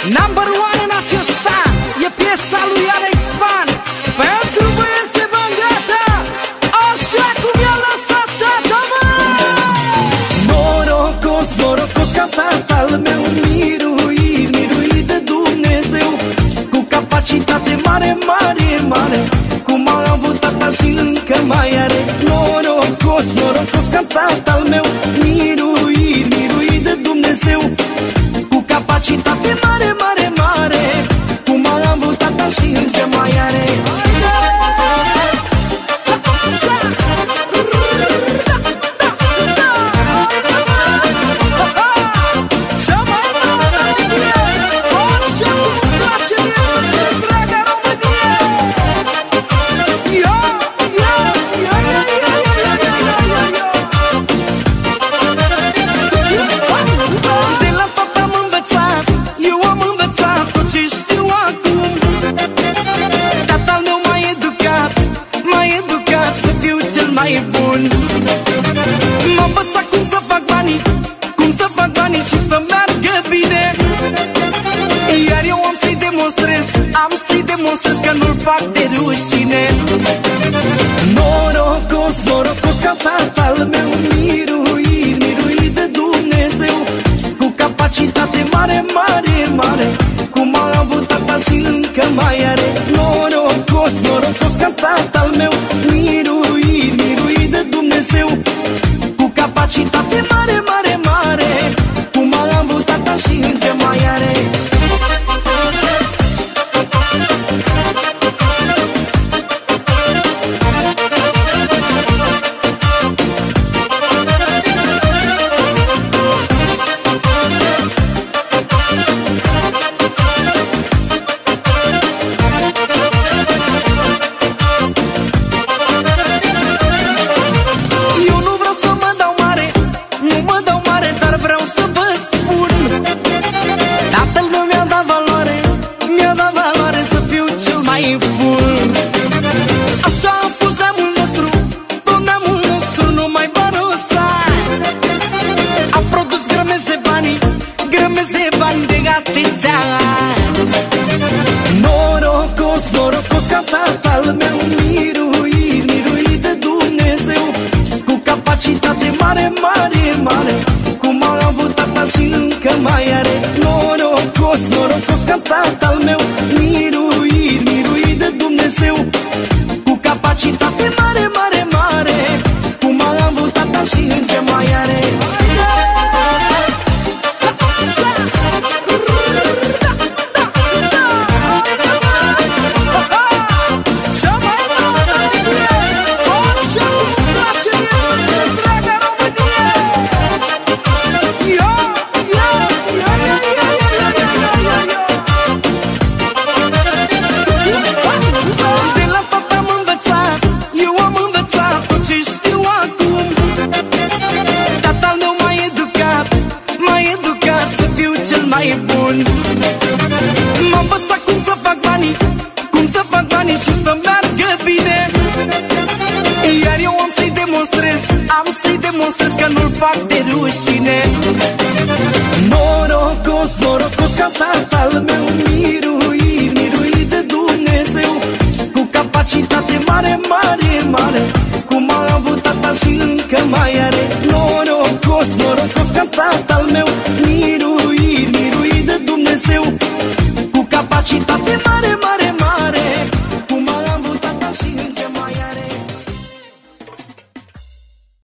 Number one în acest an e piesa lui Alex Ban. Pentru voi este bangata, așa cum i-a lăsat tata, mă. Norocos, norocos ca tatăl meu, miruit, miruit de Dumnezeu, cu capacitate mare, mare, mare, cum a avut tata și încă mai are. Norocos, norocos ca tatăl meu, miruit, miruit de Dumnezeu, cu capacitate mare, mare, mare, cum a avut tata și încă mai are. Mai bun m-a învățat cum să fac banii, cum să fac banii și să meargă bine. Iar eu am să-i demonstrez, am să-i demonstrez că nu-l fac de rușine. Norocos, norocos ca tatăl meu, miruit, miruit de Dumnezeu, cu capacitate mare, mare, mare, cum a avut tata și încă mai are. Norocos, norocos ca tatăl meu, miruit, miruit de Dumnezeu, cu capacitate mare, mare, mare, cum a avut tata și încă mai are. Așa a fost neamul nostru, tot neamul nostru nu mai barosa. A produs grămezi de bani, grămezi de bani de atâția. Norocos, norocos ca tatăl meu, miruit, miruit de Dumnezeu, cu capacitate mare, mare, mare, cum a avut tata și încă mai are. Norocos, norocos ca tatăl meu, miruit, miruit de Dumnezeu, cu capacitate mare, mare, mare, cum a avut tata și încă mai are. Mai bun m-a învățat cum să fac banii, cum să fac banii și să meargă bine. Iar eu am să-i demonstrez, am să-i demonstrez că nu-l fac de rușine. Norocos, norocos ca tatăl meu, miruit, miruit de Dumnezeu, cu capacitate mare, mare, mare, cum a avut tata și încă mai are. Norocos, norocos ca tatăl meu, miruit, miruit de Dumnezeu, cu capacitate mare.